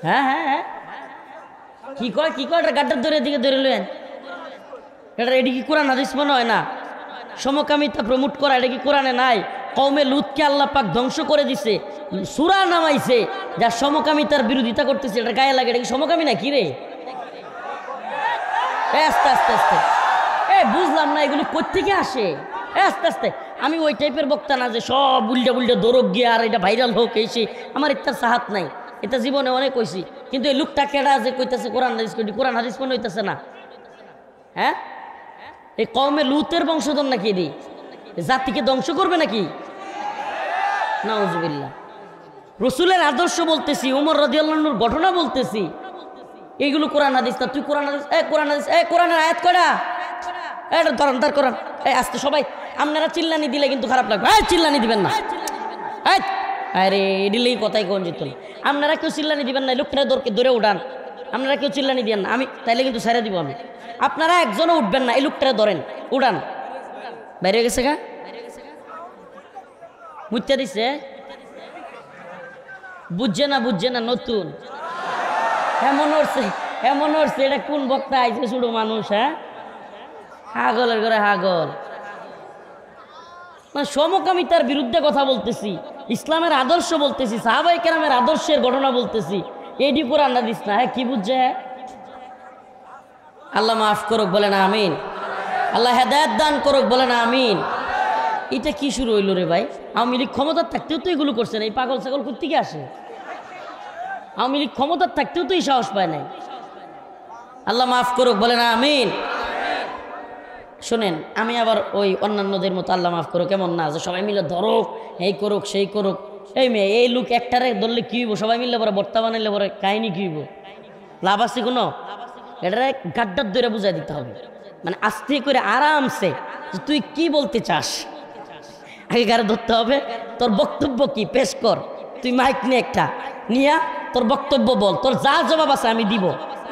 হ্যাঁ হ্যাঁ হ্যাঁ কি কয় এটা গাড্ডার ধরে দিকে ধরে লইন এটা এটি কি কোরআন হাদিস মনে হয় না? সমকামিতা প্রমোট করা এটা কি কোরআনে নাই? কওমে লুতকে আল্লাহ পাক ধ্বংস করে দিছে, সূরা নামাইছে যা সমকামিতার বিরোধিতা করতেছে, এটা গায়ে লাগে। এটা কি সমকামী না কি রে? আস্তে আস্তে আস্তে বুঝলাম না এগুলো কোত্থেকে আসে। আস্তে আস্তে আমি ওই টাইপের বক্তা না যে সব উল্টা উল্টা দৌড়ক গিয়ে আর এটা ভাইরাল হোক এসে, আমার ইত্যার সাহাত নাই। এটা জীবনে অনেক কইছি, কিন্তু এই লোকটা কেডা যে কইতেছে কোরআন হাদিস, কোরআন হাদিস মনে হইতেছে না। হ্যাঁ এই কওমে লুতের বংশধর নাকি? এদি জাতিকে ধ্বংস করবে নাকি? নাউজুবিল্লাহ। রসুলের আদর্শ বলতেছি, ওমর রাদিয়াল্লাহু আনহুর ঘটনা বলতেছি, এইগুলো কোরআন হাদিস না। তুই কোরআন হাদিস, কোরআন হাদিস, কোরআনের আয়াত কয়টা? এটা ধরেন তার কোরআন। আস্তে সবাই আপনারা চিল্লানি দিলে কিন্তু খারাপ লাগবে। চিল্লানি দিবেন না। আরে দিলেই কথাই কোন যেত না। আপনারা কেউ চিল্লানি দিবেন না, লোকটা ধরে উঠান। আপনারা কেউ চিল্লানি দিবেন না, আমি তাইলে কিন্তু ছেড়ে দিব আমি। আপনারা একজনও উঠবেন না, এই লোকটা ধরেন উঠান। বাইরে গেছে গা বুঝতে দিছে, বুঝছে না নতুন এমন হচ্ছে এটা কোন বক্তা আইছে? ছোট মানুষ, হ্যাঁ হাগলের ঘরে হাগল। মানে সমকামিতার বিরুদ্ধে কথা বলতেছি, ইসলামের আদর্শ বলতেছি, সাহাবায়ে কেরামের আদর্শের ঘটনা বলতেছি, এডি কোরআন হাদিস না। হ্যাঁ কি বুঝছে? আল্লাহ মাফ করুক বলে না আমিন। আল্লাহ হেদায়েত দান করুক বলে না আমিন। এটা কি শুরু হইল রে ভাই? আওয়ামী লীগ ক্ষমতার থাকতেও তো এগুলো করছে না। এই পাগল ছাগল কোত্থেকে আসে? আওয়ামী লীগ ক্ষমতার থাকতেও তো এই সাহস পায় নাই। আল্লাহ মাফ করুক বলে না আমিন। শোনেন, আমি আবার ওই অন্যান্যদের মতো আল্লাহ মাফ করুক কেমন না, যে সবাই মিলে ধরুক, এই করুক সেই করুক। এই মেয়ে এই লোক একটারে ধরলে কি হইব? সবাই মিললে পরে বর্তা বানাইলে পরে কাহিনী কি হইব? লাভ আছে কোনো? এটারে গাড্ডার ধরে বুঝাই দিতে হবে, মানে আস্তে করে আরামসে যে তুই কি বলতে চাস আগে গাড়ি ধরতে হবে। তোর বক্তব্য কি পেশ কর, তুই মাইক নিয়ে একটা নিয়া তোর বক্তব্য বল, তোর যা জবাব আছে আমি দিব,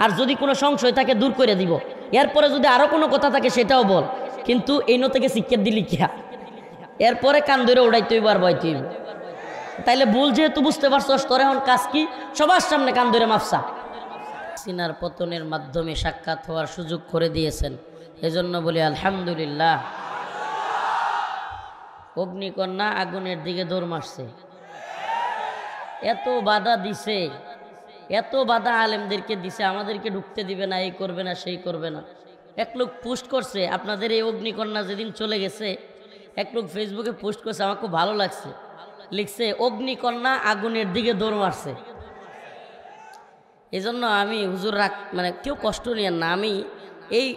আর যদি কোনো সংশয় থাকে দূর করে দিব। এরপরে যদি আরো কোনো কথা থাকে সেটাও বল, কিন্তু এই নো থেকে শিক্ষা দিলি কিয়া, এরপরে কান ধরে উড়াইতে হইব আর বইতে হইব। তাইলে ভুল যেহেতু বুঝতে পারছস, তোর এখন কাজ কি? সবার সামনে কান ধরে মাপসা। সিনার পতনের মাধ্যমে সাক্ষাৎ হওয়ার সুযোগ করে দিয়েছেন, এজন্য বলি আলহামদুলিল্লাহ। অগ্নিকন্যা আগুনের দিকে দৌড় মারছে, এত বাধা দিছে, এত বাধা আলেমদেরকে দিছে, আমাদেরকে ঢুকতে দিবে না, এই করবে না সেই করবে না। এক লোক পোস্ট করছে, আপনাদের এই অগ্নিকন্যা যেদিন চলে গেছে, এক লোক ফেসবুকে পোস্ট করছে, আমার খুব ভালো লাগছে। লিখছে অগ্নিকন্যা আগুনের দিকে দৌড় মারছে। এই জন্য আমি হুজুর মানে কেউ কষ্ট নিয়েন না, আমি এই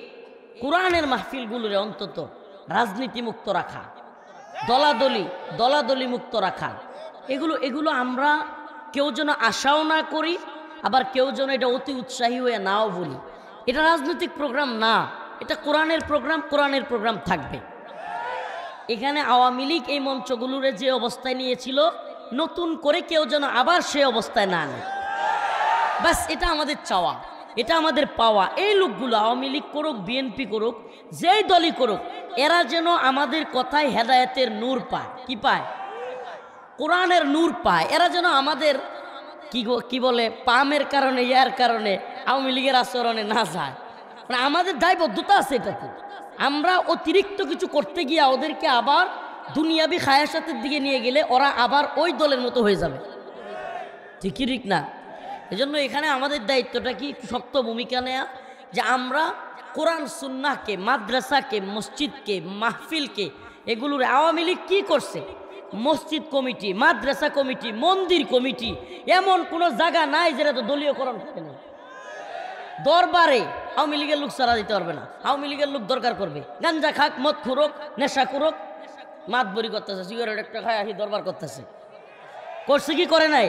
কোরআনের মাহফিলগুলোরে অন্তত রাজনীতি মুক্ত রাখা, দলাদলি মুক্ত রাখা, এগুলো আমরা কেউ যেন আশাও না করি, আবার কেউ যেন এটা অতি উৎসাহী হয়ে নাও বলি। এটা রাজনৈতিক প্রোগ্রাম না, এটা কোরআনের প্রোগ্রাম থাকবে। এখানে আওয়ামী লীগ এই মঞ্চগুলোরে যে অবস্থায় নিয়েছিল, নতুন করে কেউ যেন আবার সে অবস্থায় না নেয়। বাস এটা আমাদের চাওয়া, এটা আমাদের পাওয়া। এই লোকগুলো আওয়ামী লীগ করুক, বিএনপি করুক, যেই দলই করুক, এরা যেন আমাদের কথায় হেদায়েতের নূর পায়। কি পায়? কোরআনের নূর পায়। এরা যেন আমাদের কি বলে পামের কারণে, ইয়ার কারণে আওয়ামী লীগের আচরণে না যায়। মানে আমাদের দায়বদ্ধতা আছে এটাতে। আমরা অতিরিক্ত কিছু করতে গিয়ে ওদেরকে আবার দুনিয়াবি খায়াসাতের দিকে নিয়ে গেলে ওরা আবার ওই দলের মতো হয়ে যাবে। ঠিক না? এজন্য এখানে আমাদের দায়িত্বটা কি? শক্ত ভূমিকা নেয়া, যে আমরা কোরআন সুন্নাহকে, মাদ্রাসাকে, মসজিদকে, মাহফিলকে, এগুলোর আওয়ামী লীগ কী করছে? মসজিদ কমিটি, মাদ্রাসা কমিটি, মন্দির কমিটি, এমন কোনো জায়গা নাই যেটা তো দলীয়করণ করে না। দরবারে আওয়ামী লীগের লোক সারা দিতে পারবে না, আওয়ামী লীগের লোক দরকার করবে। গাঞ্জা খাক, মদ খুরক, নেশা খুরক, মাতবরি করতেছে, সিগারেট একটা খায় আসি দরবার করতেছে। করছে কি করে নাই?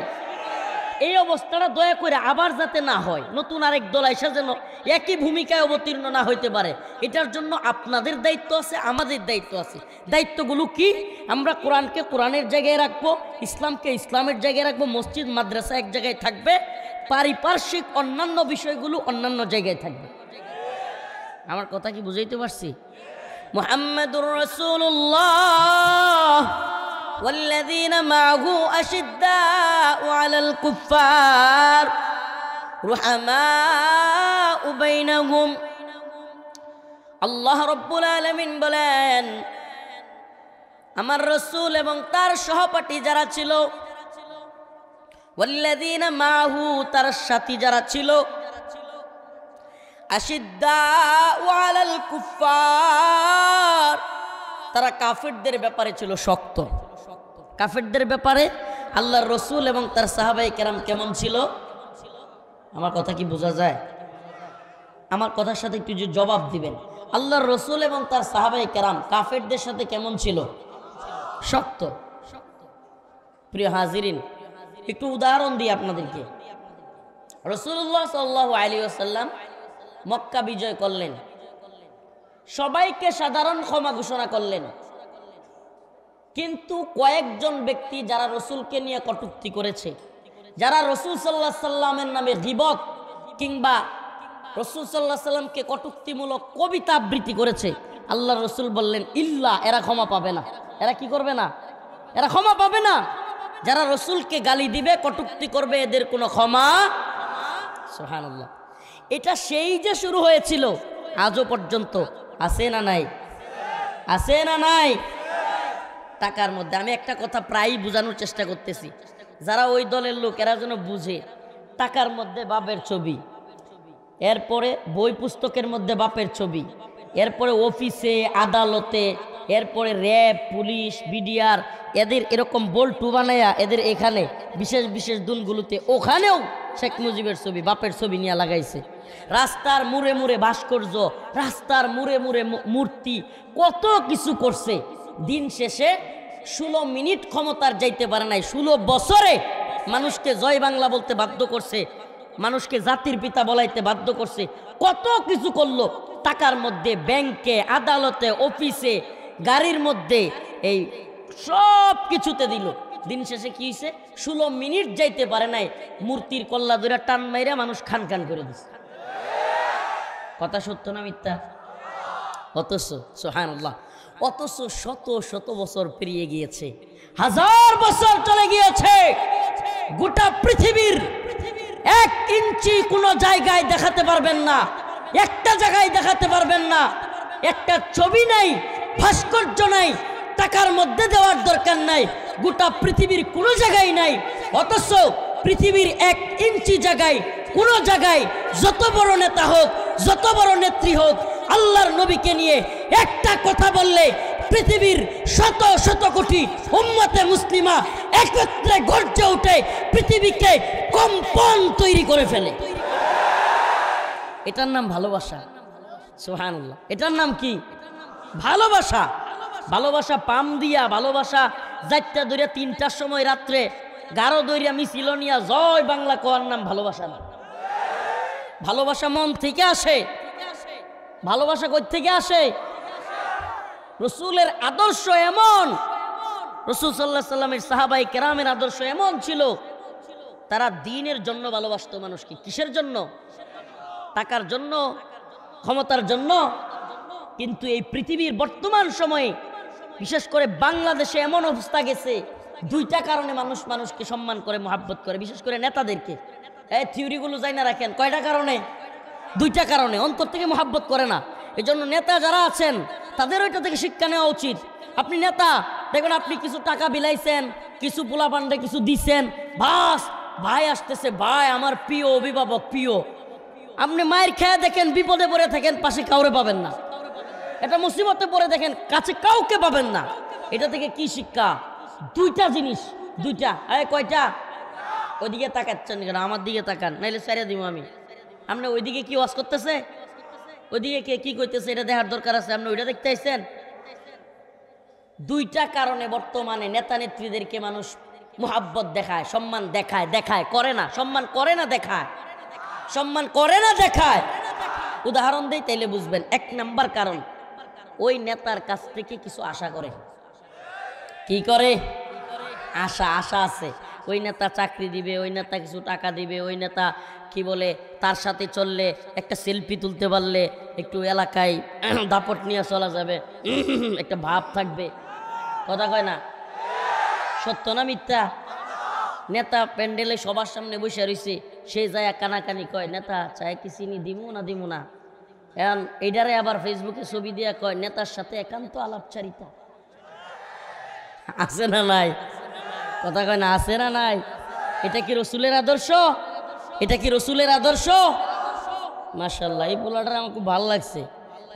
এই অবস্থাটা দয়া করে আবার যাতে না হয়, নতুন আরেক দল এসে যেন একই ভূমিকায় অবতীর্ণ না হইতে পারে, এটার জন্য আপনাদের দায়িত্ব আছে, আমাদের দায়িত্ব আছে। দায়িত্বগুলো কি? আমরা কোরআনকে কোরআনের জায়গায় রাখবো, ইসলামকে ইসলামের জায়গায় রাখবো, মসজিদ মাদ্রাসা এক জায়গায় থাকবে, পারিপার্শ্বিক অন্যান্য বিষয়গুলো অন্যান্য জায়গায় থাকবে। আমার কথা কি বুঝাইতে পারছি? মুহাম্মাদুর রাসূলুল্লাহ ওয়াল্লাযীনা মাআহু আশিদ্দাউ আলাল কুফফার রুহামাউ বাইনাহুম। আল্লাহ রাব্বুল আলামিন বলেন, আমার রাসূল এবং তার সহপাঠী যারা ছিল, ওয়াল্লাযীনা মাআহু তার সাথী যারা ছিল, আশিদ্দাউ আলাল কুফফার তারা কাফেরদের ব্যাপারে ছিল শক্ত। কাফেরদের ব্যাপারে আল্লাহর রাসূল এবং তার সাহাবায়ে কেরাম কেমন ছিল? আমার কথা কি বোঝা যায়? আমার কথার সাথে একটু জবাব দিবেন। আল্লাহর রাসূল এবং তার সাহাবায়ে কেরাম কাফেরদের সাথে কেমন ছিল? শক্ত। প্রিয় হাজিরিন, একটু উদাহরণ দিই আপনাদেরকে। রাসূলুল্লাহ সাল্লাল্লাহু আলাইহি ওয়াসাল্লাম মক্কা বিজয় করলেন, সবাইকে সাধারণ ক্ষমা ঘোষণা করলেন, কিন্তু কয়েকজন ব্যক্তি যারা রসুলকে নিয়ে কটূক্তি করেছে, যারা রসুল সাল্লাল্লাহু আলাইহি সাল্লামের নামে গীবত কিংবা রসুল সাল্লাল্লাহু আলাইহি সাল্লামকে কটূক্তিমূলক কবিতা আবৃত্তি করেছে, আল্লাহ রসুল বললেন ইল্লা, এরা ক্ষমা পাবে না। এরা কি করবে না? এরা ক্ষমা পাবে না। যারা রসুলকে গালি দিবে, কটূক্তি করবে, এদের কোনো ক্ষমা। সুবহানাল্লাহ। এটা সেই যে শুরু হয়েছিল, আজও পর্যন্ত আছে না নাই? আছে না নাই? টাকার মধ্যে আমি একটা কথা প্রায়ই বোঝানোর চেষ্টা করতেছি, যারা ওই দলের লোক এরা যেন বুঝে। টাকার মধ্যে বাপের ছবি, এরপরে বই পুস্তকের মধ্যে বাপের ছবি, এরপরে অফিসে আদালতে, এরপরে র্যাব, পুলিশ, বিডিআর, এদের এরকম বল্টু বানায়া এদের এখানে বিশেষ বিশেষ দিনগুলোতে ওখানেও শেখ মুজিবের ছবি, বাপের ছবি নিয়ে লাগাইছে। রাস্তার মুড়ে মুড়ে ভাস্কর্য, রাস্তার মুড়ে মুড়ে মূর্তি, কত কিছু করছে। দিন শেষে 16 মিনিট ক্ষমতার যাইতে পারে নাই, 16 বছরে মানুষকে জয় বাংলা বলতে বাধ্য করছে, মানুষকে জাতির পিতা বলাইতে বাধ্য করছে, কত কিছু করলো। টাকার মধ্যে, ব্যাংকে, আদালতে, অফিসে, গাড়ির মধ্যে, এই সব কিছুতে দিল। দিন শেষে কি হয়েছে? 16 মিনিট যাইতে পারে নাই, মূর্তির কল্লা ধরে টান মাইরা মানুষ খান খান করে দিছে। কথা সত্য না মিথ্যা? অথচ সুবহানাল্লাহ, অথচ শত শত বছর পেরিয়ে গিয়েছে, হাজার বছর চলে গিয়েছে, গোটা পৃথিবীর 1 ইঞ্চি কোনো জায়গায় দেখাতে পারবেন না, একটা জায়গায় দেখাতে পারবেন না, একটা ছবি নাই, ভাস্কর্য নাই, টাকার মধ্যে দেওয়ার দরকার নাই, গোটা পৃথিবীর কোনো জায়গায় নাই। অথচ পৃথিবীর 1 ইঞ্চি জায়গায়, কোনো জায়গায় যত বড় নেতা হোক, যত বড় নেত্রী হোক, আল্লাহর নবীকে নিয়ে একটা কথা বললে পৃথিবীর শত শত কোটি উম্মতে মুসলিমা একত্রে গর্জে উঠে পৃথিবীকে কম্পন তৈরি করে ফেলে। এটার নাম ভালোবাসা। সুবহানাল্লাহ। এটার নাম কি? ভালোবাসা। ভালোবাসা পাম দিয়া, ভালোবাসা 4টা ধরিয়া 3টার সময় রাত্রে গারো দইরা মিছিল নিয়া জয় বাংলা কোয়ার নাম ভালোবাসা না। ভালোবাসা মন থেকে আসে। ভালোবাসা কই থেকে আসে? রসুলের আদর্শ এমন, রসুল সাল্লাল্লাহু আলাইহি সাল্লামের সাহাবায়ে কেরামের আদর্শ এমন ছিল, তারা দ্বীনের জন্য ভালোবাসতো মানুষকে। কিসের জন্য? টাকার জন্য, ক্ষমতার জন্য। কিন্তু এই পৃথিবীর বর্তমান সময়ে, বিশেষ করে বাংলাদেশে এমন অবস্থা গেছে, 2টা কারণে মানুষ মানুষকে সম্মান করে, মহাব্বত করে, বিশেষ করে নেতাদেরকে। এই থিওরিগুলো যাই না রাখেন, কয়টা কারণে? 2টা কারণে। অন্তর থেকে মহাব্বত করে না। এই জন্য নেতা যারা আছেন তাদের ওইটা থেকে শিক্ষা নেওয়া উচিত। আপনি নেতা, দেখুন আপনি কিছু টাকা বিলাইছেন, কিছু পোলাপান্ডে কিছু দিচ্ছেন, বাস ভাই আসতেছে, ভাই আমার প্রিয় অভিভাবক, প্রিয়। আপনি মায়ের খেয়ে দেখেন, বিপদে পড়ে থাকেন, পাশে কাউরে পাবেন না। এটা মুসিবতে পড়ে দেখেন, কাছে কাউকে পাবেন না। এটা থেকে কি শিক্ষা? 2টা জিনিস, 2টা। কয়টা? ওইদিকে তাকাচ্ছেন কেন? আমার দিকে তাকান, নাইলে সারিয়ে দিব আমি। আপনি ওইদিকে কি ওয়াজ করতেছে, ওইদিকে কে কি করতেছে, এটা দেখার দরকার আছে। আপনি ওইটা দেখতে আসছেন। 2টা কারণে বর্তমানে নেতা নেত্রীদেরকে মানুষ মুহাব্বত দেখায়, সম্মান দেখায়, করে না, সম্মান করে না, দেখায়, সম্মান করে না, দেখায়। উদাহরণ দেই তাইলে বুঝবেন। 1 নাম্বার কারণ, ওই নেতার কাছ থেকে কিছু আশা করে। কি করে? আশা আছে। ওই নেতা চাকরি দিবে, ওই নেতা কিছু টাকা দিবে, ওই নেতা কি বলে, তার সাথে চললে একটা সেলফি তুলতে পারলে, একটু এলাকায় দাপট নিয়ে চলা যাবে, একটা ভাব থাকবে, কথা কয় না? সত্য না মিথ্যা? নেতা প্যান্ডেলে সবার সামনে বসে রয়েছে, সে যায় কানাকানি কয়, নেতা চায় কি চিনি দিমু না দিমু না? এখন এইটারে আবার ফেসবুকে ছবি দিয়া কয় নেতার সাথে একান্ত আলাপচারিতা। আছে না নাই? কথা কয় না, আছে না নাই? এটা কি রসুলের আদর্শ? এটা কি রসুলের আদর্শ? মাশাআল্লাহ, এই পোলাটা আমার খুব ভালো লাগছে।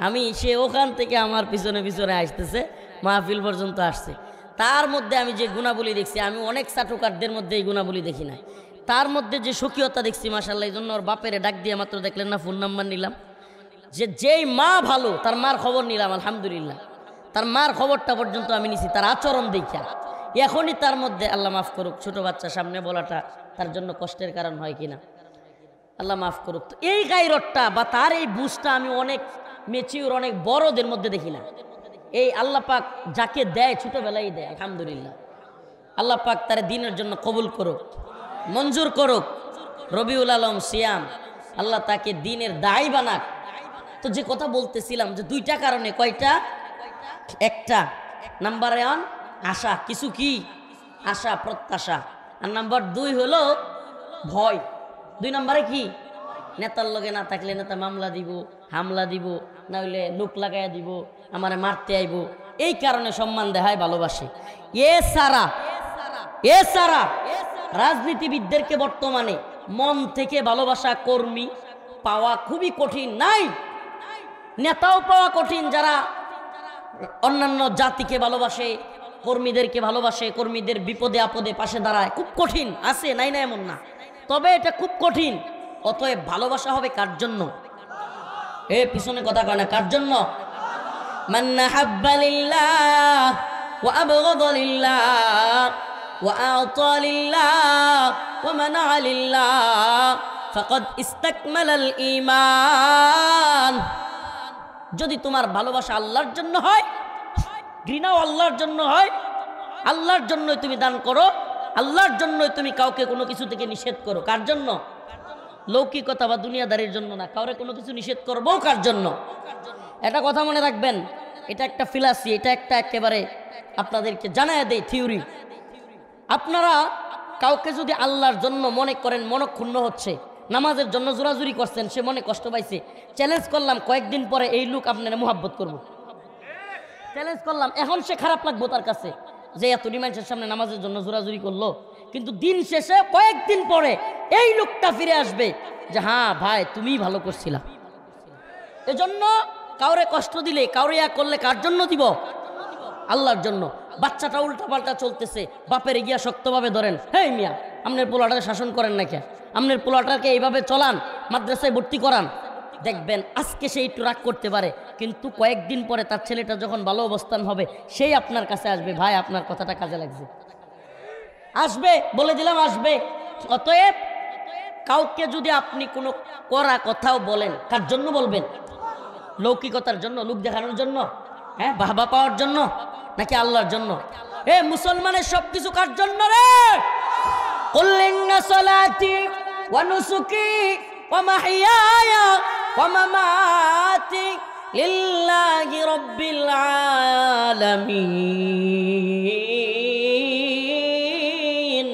আমি সে ওখান থেকে আমার পিছনে পিছনে আসতেছে, মাহফিল পর্যন্ত আসছে। তার মধ্যে আমি যে গুণাবলী দেখছি, আমি অনেক চাটুকারদের মধ্যে এই গুণাবলী দেখি না, তার মধ্যে যে স্বকীয়তা দেখছি মাশাআল্লাহ। এই জন্য ওর বাপেরে ডাক দিয়ে মাত্র দেখলেন না, ফোন নাম্বার নিলাম, যে যেই মা ভালো তার মার খবর নিলাম, আলহামদুলিল্লাহ। তার মার খবরটা পর্যন্ত আমি নিছি, তার আচরণ দেখা। এখনই তার মধ্যে, আল্লাহ মাফ করুক, ছোট বাচ্চা সামনে বলাটা তার জন্য কষ্টের কারণ হয় কিনা, আল্লাহ মাফ করুক। তো এই গায়রতটা বা তার এই বুঝটা আমি অনেক মেচিউর, অনেক বড়দের মধ্যে দেখি না। এই আল্লাহ পাক যাকে দেয় ছোটবেলায় দেয়, আলহামদুলিল্লাহ। আল্লাহ পাক তার দিনের জন্য কবুল করুক, মঞ্জুর করুক। রবিউল আলম সিয়াম, আল্লাহ তাকে দিনের দায়ী বানাক। তো যে কথা বলতেছিলাম, যে দুইটা কারণে, কয়টা? একটা, নাম্বার 1 আশা, কিছু কি আশা, প্রত্যাশা। আর নাম্বার 2 হলো ভয়। 2 নম্বরে কি? নেতার লগে না থাকলে নেতা মামলা দিব, হামলা দিব, না হইলে লোক লাগাইয়া দিব, আমারে মারতে আইব। এই কারণে সম্মান দেখায়, ভালোবাসে। এ সারা রাজনীতিবিদদেরকে বর্তমানে মন থেকে ভালোবাসা কর্মী পাওয়া খুবই কঠিন। নাই, নেতাও পাওয়া কঠিন যারা অন্যান্য জাতিকে ভালোবাসে, কর্মীদেরকে ভালোবাসে, কর্মীদের বিপদে আপদে পাশে দাঁড়ায়, খুব কঠিন। আছে, নাই না এমন না, তবে এটা খুব কঠিন। অতএব ভালোবাসা হবে কার জন্য? পিছনে কথা কয় না, কার জন্য? মান আহাব্বা লিল্লাহ ওয়া আবগাদা লিল্লাহ ওয়া আ'তা লিল্লাহ ওয়া মানা'a লিল্লাহ ফাকাদ ইসতাকমালাল ঈমান। যদি তোমার ভালোবাসা আল্লাহর জন্য হয়, ঘৃণাও আল্লাহর জন্য হয়, আল্লাহর জন্যই তুমি দান করো, আল্লাহর জন্যই তুমি কাউকে কোনো কিছু থেকে নিষেধ করো। কার জন্য? লৌকিকতা বা দুনিয়াদারির জন্য না। কাউরে কোনো কিছু নিষেধ করবো কার জন্য? এটা কথা মনে রাখবেন। এটা একটা ফিলসফি, এটা একটা একেবারে আপনাদেরকে জানায় দেয় থিওরি। আপনারা কাউকে যদি আল্লাহর জন্য মনে করেন, মনক্ষুণ্ণ হচ্ছে, নামাজের জন্য জোরাজুরি করছেন, সে মনে কষ্ট পাইছে, চ্যালেঞ্জ করলাম কয়েকদিন পরে এই লোক আপনার মুহাব্বত করবো। চ্যালেঞ্জ করলাম, এখন সে খারাপ লাগবো তার কাছে যে এত মানুষের সামনে নামাজের জন্য জোরাজুরি করলো, কিন্তু দিন শেষে কয়েকদিন পরে এই লোকটা ফিরে আসবে যে হ্যাঁ ভাই তুমিই ভালো করছিলা। এজন্য কাউরে কষ্ট দিলে, কাউরে করলে কার জন্য দিব? আল্লাহর জন্য। বাচ্চাটা উল্টাপাল্টা চলতেছে, বাপের গিয়া শক্তভাবে ধরেন, হেই মিয়া আপনার পোলাটাকে শাসন করেন না কে? আপনার পোলাটাকে এইভাবে চলান, মাদ্রাসায় ভর্তি করান। দেখবেন আজকে সে একটু রাগ করতে পারে, কিন্তু কয়েকদিন পরে তার ছেলেটা যখন ভালো অবস্থান হবে, সেই আপনার কাছে আসবে, ভাই আপনার কথাটা কাজে লাগছে, আসবে, বলে দিলাম আসবে। অতএব কাউকে যদি আপনি কোনো করা কথাও বলেন, কার জন্য বলবেন? লৌকিকতার জন্য, লোক দেখানোর জন্য, হ্যাঁ, বাহবা পাওয়ার জন্য, নাকি আল্লাহর জন্য? মুসলমানের সবকিছু কার জন্য রে? কুল ইন্না সালাতি ওয়া নুসুকি ওয়া মাহইয়ায়া ওয়া মামাতি লিল্লাহি রাব্বিল আলামিন।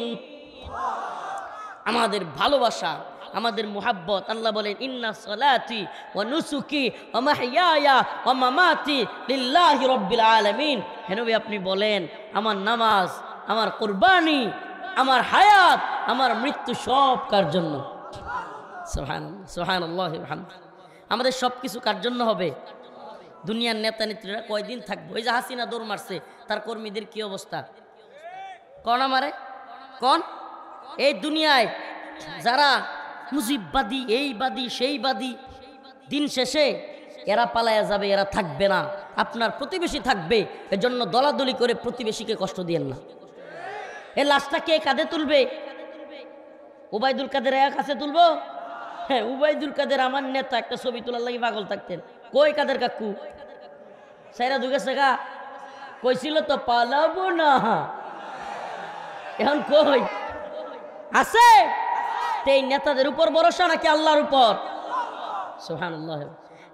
আমাদের ভালোবাসা, আমাদের মুহাব্বত, আল্লাহ বলেন ইন্না সালাতি ওয়া নুসুকি ওয়া মাহইয়ায়া ওয়া মামাতি লিল্লাহি রাব্বিল আলামিন। হে নবী আপনি বলেন আমার নামাজ, আমার কুরবানি, আমার হায়াত, আমার মৃত্যু সব কার জন্য? সুবহানাল্লাহ, সুবহানাল্লাহ ওয়া বিহামদিহি। আমাদের সব কিছু কার জন্য হবে? দুনিয়ার নেতা নেত্রীরা কয়দিন থাকবো? এই যে হাসিনা দৌড় মারছে, তার কর্মীদের কি অবস্থা? কোন আমারে কোন এই দুনিয়ায় যারা মুজিববাদী, এইবাদী, সেইবাদী, দিন শেষে এরা পালায়া যাবে, এরা থাকবে না। আপনার প্রতিবেশী থাকবে, এজন্য দলাদলি করে প্রতিবেশীকে কষ্ট দিয়েন না। এই লাশটা কে কাঁধে তুলবে? উবাইদুল কাদের এক কাছে তুলবো? হ্যাঁ, উবাইদুল কাদের আমার নেতা, একটা ছবি তোলার লাগি পাগল থাকতেন। কই কাদের কাকু? সাইরা দুগেছে গা, কইছিল তো পালাবো না, এখন কই আছে? এই নেতাদের উপর ভরসা নাকি আল্লাহর উপর? সুবহানাল্লাহ।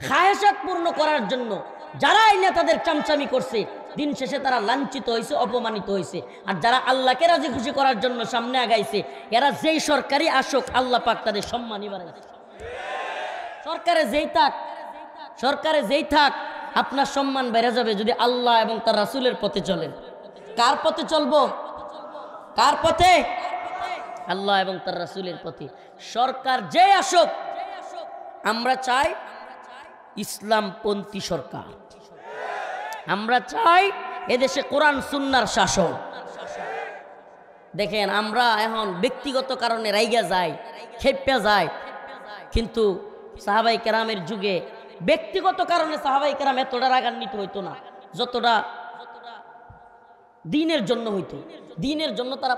খায়েশাত পূর্ণ করার জন্য যারা এই নেতাদের চামচামি করছে, দিন শেষে তারা লাঞ্ছিত হয়েছে, অপমানিত হয়েছে। আর যারা আল্লাহকে রাজি খুশি করার জন্য সামনে আগাইছে, এরা যেই সরকারি আসুক আল্লাহ পাক তাদের সম্মানই বাড়াইছে। সরকারে যেই থাক আপনার সম্মান বেড়ে যাবে যদি আল্লাহ এবং তার রাসূলের পথে চলেন। কার পথে চলবো? কার পথে? আল্লাহ এবং তার রাসূলের পথে। সরকার যে আসুক, আমরা চাই ইসলামপন্থী সরকার। আমরা চাই এদেশে কোরআন সুন্নাহর শাসন। দেখেন, আমরা এখন ব্যক্তিগত কারণে রাইগা যাই, খেপে যাই, কিন্তু সাহাবাই কেরামের যুগে ব্যক্তিগত কারণে সাহাবাই কেরাম এতটা রাগান্বিত হইতো না যতটা দিনের জন্য হইতো। দিনের জন্য তারা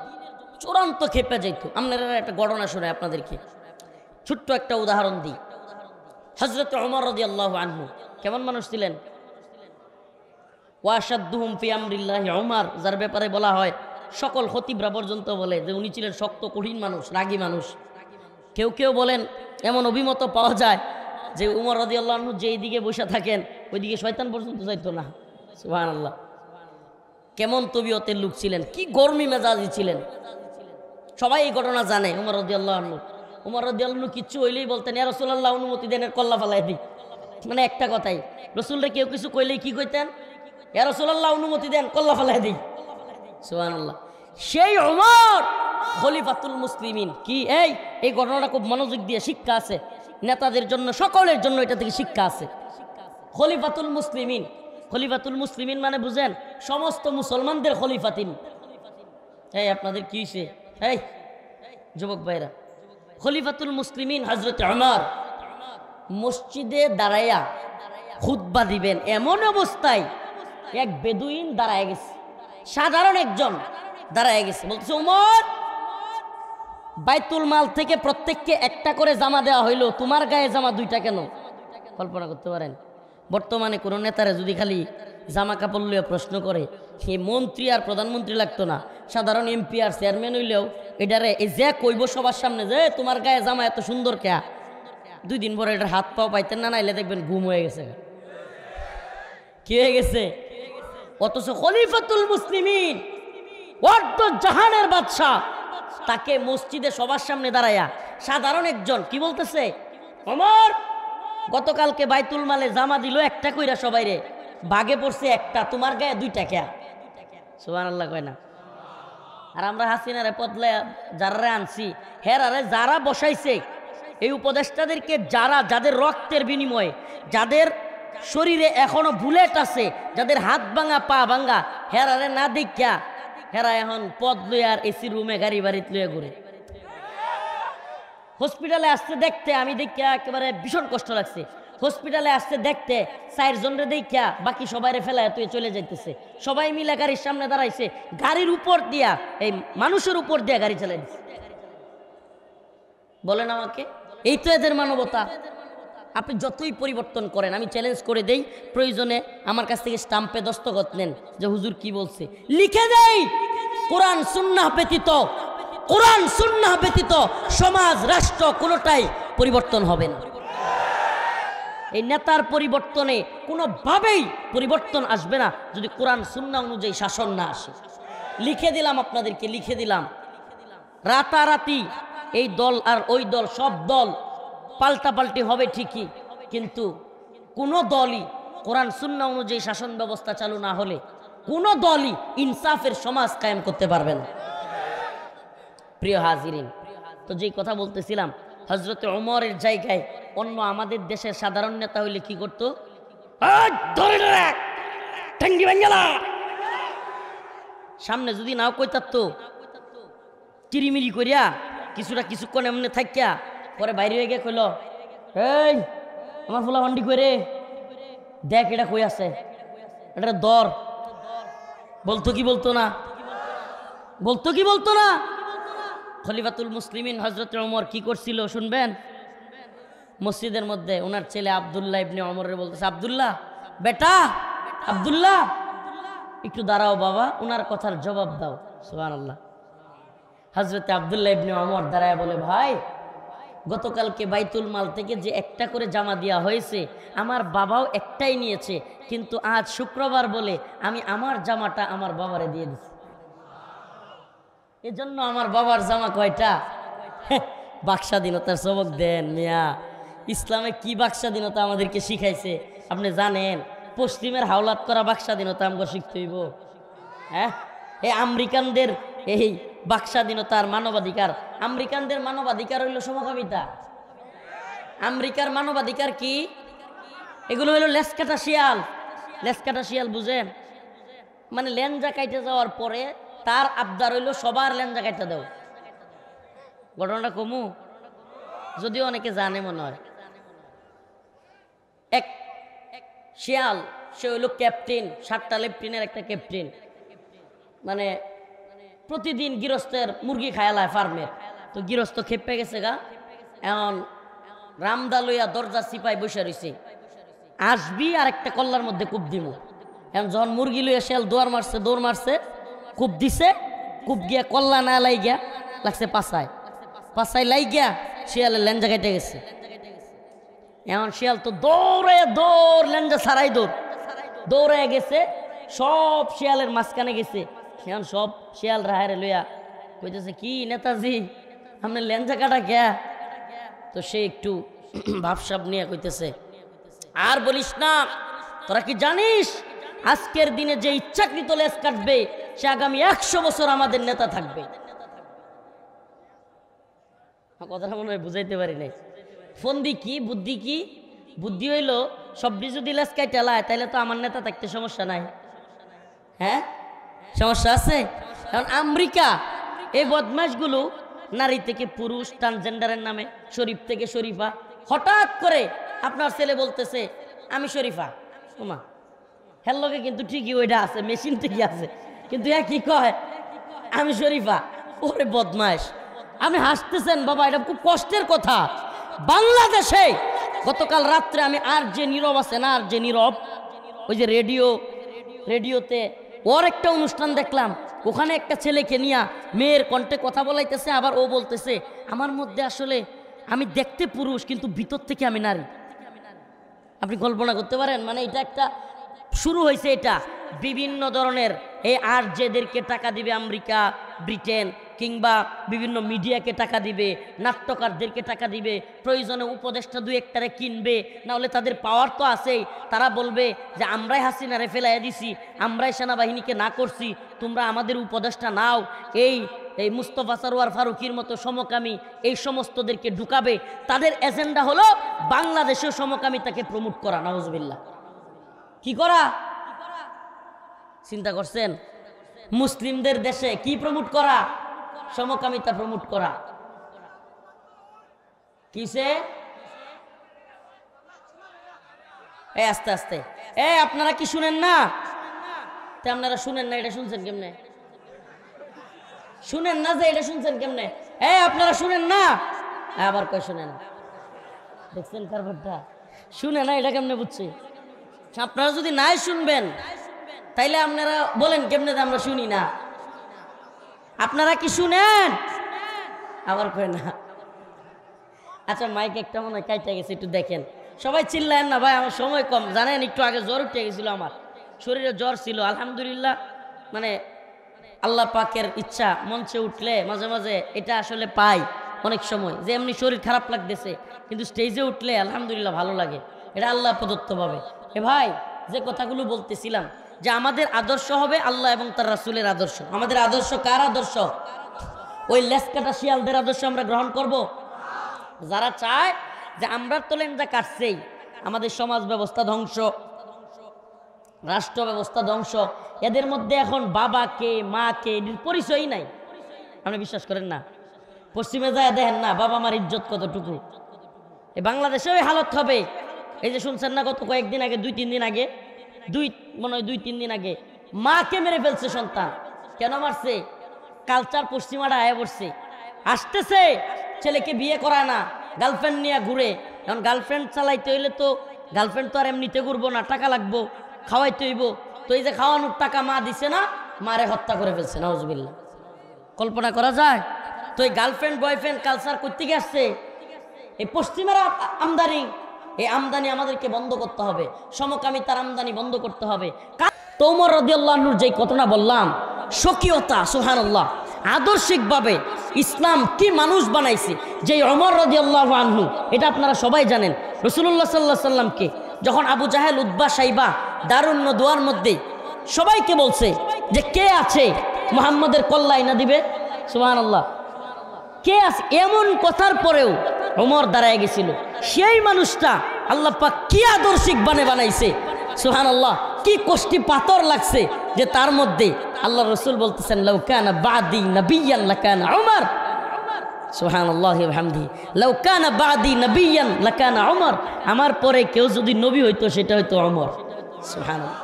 চূড়ান্ত খেপে যাইত। আপনারা একটা ঘটনা শোনায় আপনাদেরকে, ছোট্ট একটা উদাহরণ দিই। হযরত ওমর রাদিয়াল্লাহু আনহু কেমন মানুষ ছিলেন? ওয়াশাদ্দুহুম ফি আমরিল্লাহি ওমর, যার ব্যাপারে বলা হয় সকল খতিবরা পর্যন্ত বলে যে উনি ছিলেন শক্ত কঠিন মানুষ, রাগী মানুষ। কেউ কেউ বলেন, এমন অভিমত পাওয়া যায় যে উমর রাদিয়াল্লাহু আনহু যেই দিকে বসে থাকেন ওইদিকে শয়তান পর্যন্ত যাইতো না। সুবহানাল্লাহ। কেমন তবিয়তের লোক ছিলেন, কি গরমি মেজাজি ছিলেন, সবাই এই ঘটনা জানে। উমর রাদিয়াল্লাহু আনহু কিচ্ছু হইলেই বলতেন, ইয়া রাসূলুল্লাহ অনুমতি দেন, কল্লা ফালাই দিই। মানে একটা কথাই, রসুলরে কেউ কিছু কইলেই কি কইতেন? ইয়া রাসূলুল্লাহ অনুমতি দেন, কল্লা ফালাই দিই। সুবহানাল্লাহ। সেই ওমর খলিফাতুল মুসলিমিন। কি এই ঘটনাটা খুব মনোযোগ দিয়ে শিক্ষা আছে নেতাদের জন্য, সকলের জন্য এটা থেকে শিক্ষা আছে। খলিফাতুল মুসলিমিন, খলিফাতুল মুসলিমিন মানে বুঝেন সমস্ত মুসলমানদের খলিফা তিনি। আপনাদের কি হইছে? যুবক ভাইরা, খলিফাতুল মুসলিমিন হযরত ওমর মসজিদে দাঁড়াইয়া খুতবা দিবেন, এমন অবস্থায় এক বেদুইন দাঁড়ায় গেছে, সাধারণ একজন দাঁড়ায় গেছে, বলতেছে, ওমর, বাইতুল মাল থেকে প্রত্যেককে একটা করে জামা দেওয়া হইলো, তোমার গায়ে জামা দুইটা কেন? কল্পনা করতে পারেন বর্তমানে কোনো নেতারে যদি খালি জামা কাপড় লইয়া প্রশ্ন করে, সে মন্ত্রী আর প্রধানমন্ত্রী লাগতো না, সাধারণ এমপি আর চেয়ারম্যান হইলেও এটারে এই যে কইব সবার সামনে যে তোমার গায়ে জামা এত সুন্দর কেয়া, 2 দিন পরে এটার হাত পাও পাইতেন না, নাইলে দেখবেন ঘুম হয়ে গেছে। কি হয়ে গেছে? অথচ খলিফাতুল মুসলিমিন, অর্ধ জাহানের বাদশাহ, তাকে মসজিদে সবার সামনে দাঁড়ায়া সাধারণ একজন কি বলতেছে, ওমর, গতকালকে বাইতুল মালে জামা দিল একটা কইরা সবাইরে, ভাগে পড়ছে একটা, তোমার গায়ে 2টা কেয়া? সুবহানাল্লাহ কয় না? আর আমরা হাসিনারে পদলে যারা আনছি, হেরারে যারা বসাইছে, এই উপদেষ্টাদেরকে যাদের রক্তের বিনিময়ে, যাদের শরীরে এখনো বুলেট আছে, যাদের হাত ভাঙা পা ভাঙা, হেরারে না দেখিয়া হেরা এখন পদ লইয়া আর এসি রুমে গাড়ি বাড়িতে লইয়া ঘুরে। হসপিটালে আসতে দেখতে আমি দেখিয়া একেবারে ভীষণ কষ্ট লাগছে। হসপিটালে আসতে দেখতে 4 জনরে দেখিয়া বাকি সবাইরে ফেলায় তুই চলে যাইতেছে। সবাই মিলে গাড়ির সামনে দাঁড়াইছে, গাড়ির উপর দিয়া, এই মানুষের উপর দিয়া গাড়ি চালাই দিচ্ছে। বলেন আমাকে, এই তো এদের মানবতা। আপনি যতই পরিবর্তন করেন, আমি চ্যালেঞ্জ করে দেই, প্রয়োজনে আমার কাছ থেকে স্টাম্পে দস্তখত নেন যে হুজুর কি বলছে, লিখে দেই। কোরআন সুন্নাহ ব্যতীত, কোরআন সুন্নাহ ব্যতীত সমাজ রাষ্ট্র কোনোটাই পরিবর্তন হবে না। এই নেতার পরিবর্তনে কোনোভাবেই পরিবর্তন আসবে না যদি কোরআন সুন্নাহ অনুযায়ী শাসন না আসে। লিখে দিলাম আপনাদেরকে, লিখে দিলাম, রাতারাতি এই দল আর ওই দল, সব দল পাল্টাপাল্টি হবে ঠিকই, কিন্তু কোনো দলই কোরআন সুন্নাহ অনুযায়ী শাসন ব্যবস্থা চালু না হলে কোনো দলই ইনসাফের সমাজ কায়েম করতে পারবে না। প্রিয় হাজিরিন, তো যেই কথা বলতেছিলাম, হযরত ওমরের জায়গায় অন্য আমাদের দেশের সাধারণ নেতা হইলে কি করতো? সামনে যদি নাও কইতাতো, চিরিমিরি করিয়া কিছুক্ষণ এমনি থাকিয়া পরে বাইরে হয়ে গিয়ে কইল, এই আমার ফুলা হন্ডি করে দেখ, এটা কই আছে, এটা দর। বলতো কি বলতো না? বলতো কি বলতো না? খলিফাতুল মুসলিমিন হযরত ওমর কি করছিল শুনবেন? মসজিদের মধ্যে ওনার ছেলে আব্দুল্লাহ ইবনে ওমরের বলতেছে, আব্দুল্লাহ, বেটা আব্দুল্লাহ, একটু দাঁড়াও বাবা, ওনার কথার জবাব দাও। সুবহানাল্লাহ। হযরত আব্দুল্লাহ ইবনে ওমর দাঁড়ায় বলে, ভাই, গতকালকে বাইতুল মাল থেকে যে একটা করে জামা দেওয়া হয়েছে, আমার বাবাও একটাই নিয়েছে, কিন্তু আজ শুক্রবার বলে আমি আমার জামাটা আমার বাবারে দিয়ে দিচ্ছি। এজন্য আমার বাবার জামা কয়টা? বাকস্বাধীনতার সবক দেন মিয়া। ইসলামে কি বাকস্বাধীনতা আমাদেরকে শিখাইছে আপনি জানেন? পশ্চিমের হাওলাত করা বাকস্বাধীনতা আমাকে শিখতে হইব? হ্যাঁ, এই আমেরিকানদের এই বাকস্বাধীনতার মানবাধিকার, আমেরিকানদের মানবাধিকার হইল সমকামিতা। আমেরিকার মানবাধিকার কি? এগুলো হইল লেসকাটা শিয়াল। লেসকাটা শিয়াল বুঝেন? মানে লেঞ্জা কাইটে যাওয়ার পরে তার আবদার হইল সবার লেঞ্জা কাইটে দাও। ঘটনাটা কমু, যদিও অনেকে জানে মনে হয়। এক শিয়াল, সে হইল ক্যাপ্টেন, 7টা লেফটেনের একটা ক্যাপ্টেন। মানে প্রতিদিন গৃহস্থের মুরগি খায়ালায় ফার্মের, তো গৃহস্থ খেপে গেছে গা। এখন রামদা লইয়া দরজা চিপাই বসে রয়েছে, আসবি আর একটা কল্লার মধ্যে কূপ দিমু। এখন যখন মুরগি লইয়া শিয়াল দৌড় মারছে, কূপ দিছে, কূপ গিয়া কল্লা না লাই গিয়া লাগছে পাছায় লাই গিয়া শিয়ালের লেঞ্জা কেটে গেছে। এখন শিয়াল তো দৌড় লেঞ্জা ছাড়াই দৌড়ায় গেছে, সব শিয়ালের মাঝখানে গেছে। এখন সব শিয়াল রাহারে লইয়া কইতেছে, কি নেতাজি আপনার লেঞ্জা কাটা গিয়া? তো সে একটু ভাবসাব নিয়ে কইতেছে, আর বলিস না, তোরা কি জানিস আজকের দিনে যে ইচ্ছাকৃত লেজ কাটবে সে আগামী 100 বছর আমাদের নেতা থাকবে। কথাটা মনে হয় বুঝাইতে পারি নাই। ফন্দি কি, বুদ্ধি কি? বুদ্ধি হইল সবটি যদি লেজ কাইটা লায় তাহলে তো আমার নেতা থাকতে সমস্যা নাই। হ্যাঁ, সমস্যা আছে। কারণ আমেরিকা এই বদমাশগুলো নারী থেকে পুরুষ, ট্রান্সজেন্ডারের নামে, শরীফ থেকে শরীফা। হঠাৎ করে আপনার ছেলে বলতেছে আমি শরীফা, ওমা হের লগে কিন্তু ঠিকই ওইটা আছে, মেশিন ঠিকই আছে, কিন্তু কি কয় আমি শরীফা। ওরে বদমাশ, আপনি হাসতেছেন বাবা, এটা খুব কষ্টের কথা। বাংলাদেশে গতকাল রাত্রে আমি আর যে নীরব আছে না, আর যে নীরব, ওই যে রেডিওতে ওর একটা অনুষ্ঠান দেখলাম। ওখানে একটা ছেলেকে নিয়ে মেয়ের কণ্ঠে কথা বলাইতেছে, আবার ও বলতেছে আমার মধ্যে আসলে আমি দেখতে পুরুষ কিন্তু ভিতর থেকে আমি নারী। আপনি কল্পনা করতে পারেন? মানে এটা একটা শুরু হয়েছে। এটা বিভিন্ন ধরনের এই আর যেদেরকে টাকা দিবে আমেরিকা, ব্রিটেন, কিংবা বিভিন্ন মিডিয়াকে টাকা দিবে, নাট্যকারদেরকে টাকা দিবে, প্রয়োজনে উপদেষ্টা 2-1টারে কিনবে, না হলে তাদের পাওয়ার তো আছেই। তারা বলবে যে আমরাই হাসিনারে ফেলাইয়া দিছি, আমরাই সেনাবাহিনীকে না করছি, তোমরা আমাদের উপদেষ্টা নাও। এই মুস্তফা সরোয়ার ফারুকির মতো সমকামী এই সমস্তদেরকে ঢুকাবে। তাদের এজেন্ডা হলো বাংলাদেশের সমকামিতাকে প্রমোট করা। নাউজুবিল্লাহ। কি করা? চিন্তা করছেন? মুসলিমদের দেশে কি প্রমোট করা? সমকামিতা প্রমোট করা। কিসে? আস্তে আস্তে। আপনারা কি শুনেন না? আপনারা শুনেন না, এটা শুনছেন কেমনে? শুনেন না যে এটা শুনছেন কেমনে? আপনারা শুনেন না, আবার কয় শুনেন। দেখছেন কারবারটা? শুনে না, এটা কেমনে বুঝছি? আপনারা যদি নাই শুনবেন তাইলে আপনারা বলেন কেমনে আমরা শুনি না? আপনারা কি শুনেন? আবার কয় না। আচ্ছা, মাইক একটা মনে হয় কাইটা গেছে, একটু দেখেন। সবাই চিল্লায়েন না ভাই, আমার সময় কম। জানেন একটু আগে জ্বর উঠে গেছিল, আমার শরীরে জ্বর ছিল। আলহামদুলিল্লাহ, মানে আল্লাহ পাকের ইচ্ছা, মঞ্চে উঠলে মাঝে মাঝে এটা আসলে পাই অনেক সময়, যে এমনি শরীর খারাপ লাগতেছে, কিন্তু স্টেজে উঠলে আলহামদুলিল্লাহ ভালো লাগে। এটা আল্লাহ প্রদত্ত ভাবে। ভাই, যে কথাগুলো বলতেছিলাম, যে আমাদের আদর্শ হবে আল্লাহ এবং তার রাসূলের আদর্শ। আমাদের আদর্শ কার আদর্শ? ওই লেসকাটা শিয়ালদের আদর্শ আমরা গ্রহণ করব? যারা চায় যে আমরা তোলেন যা কাটছেই, আমাদের সমাজ ব্যবস্থা ধ্বংস, রাষ্ট্র ব্যবস্থা ধ্বংস, এদের মধ্যে এখন বাবাকে মাকে পরিচয়ই নাই। আপনি বিশ্বাস করেন না? পশ্চিমে যায় দেখেন না বাবা মার ইজ্জত কতটুকু। এই বাংলাদেশে ওই হালত হবে। এই যে শুনছেন না, গত কয়েকদিন আগে, 2-3 দিন আগে, মনে হয় 2-3 দিন আগে মাকে মেরে ফেলছে সন্তান। কেন মারছে? কালচার পশ্চিমাটা আয়া পড়ছে, আসতেছে, ছেলেকে বিয়ে করায় না, গার্লফ্রেন্ড নিয়ে ঘুরে। এখন গার্লফ্রেন্ড চালাইতে হইলে তো গার্লফ্রেন্ড তো আর এমনিতে ঘুরবো না, টাকা লাগবো, খাওয়াইতে হইব। তো এই যে খাওয়ানোর টাকা মা দিছে না, মারে হত্যা করে ফেলছে। নাউজুবিল্লাহ। কল্পনা করা যায়? তো এই গার্লফ্রেন্ড বয়ফ্রেন্ড কালচার করতে আসছে, এই পশ্চিমের আমদানি, এই আমদানি আমাদেরকে বন্ধ করতে হবে, সমকামিতার আমদানি বন্ধ করতে হবে। তো ওমর রাদিয়াল্লাহু আনহুর যেই ঘটনা বললাম, স্বকীয়তা, সুবহানাল্লাহ, আদর্শিকভাবে ইসলাম কি মানুষ বানাইছে। যেই ওমর রাদিয়াল্লাহু আনহু, এটা আপনারা সবাই জানেন, রাসূলুল্লাহ সাল্লাল্লাহু আলাইহি সাল্লামকে যখন আবু জাহেল, উতবা, সাইবা দারুন নদওয়ার মধ্যে সবাইকে বলছে যে কে আছে মুহাম্মাদের কল্লা এনে দিবে, সুবহানাল্লাহ, কে আছে, এমন কথার পরেও ওমর দাঁড়ায় গেছিল। সেই মানুষটা আল্লাহ পাক কি আদর্শিক বানাইছে, সুবহানাল্লাহ, কি কষ্টি পাথর লাগছে যে তার মধ্যে আল্লাহ রসুল বলতেছেন লাউ কানা বাদি নবিয়ান লাকানা উমর, সুবহানাল্লাহি ওয়া বিহামদিহি, লাউ কানা বাদি নবিয়ান লাকানা উমর, আমার পরে কেউ যদি নবী হইতো সেটা হইতো ওমর, সুবহানাল্লাহ,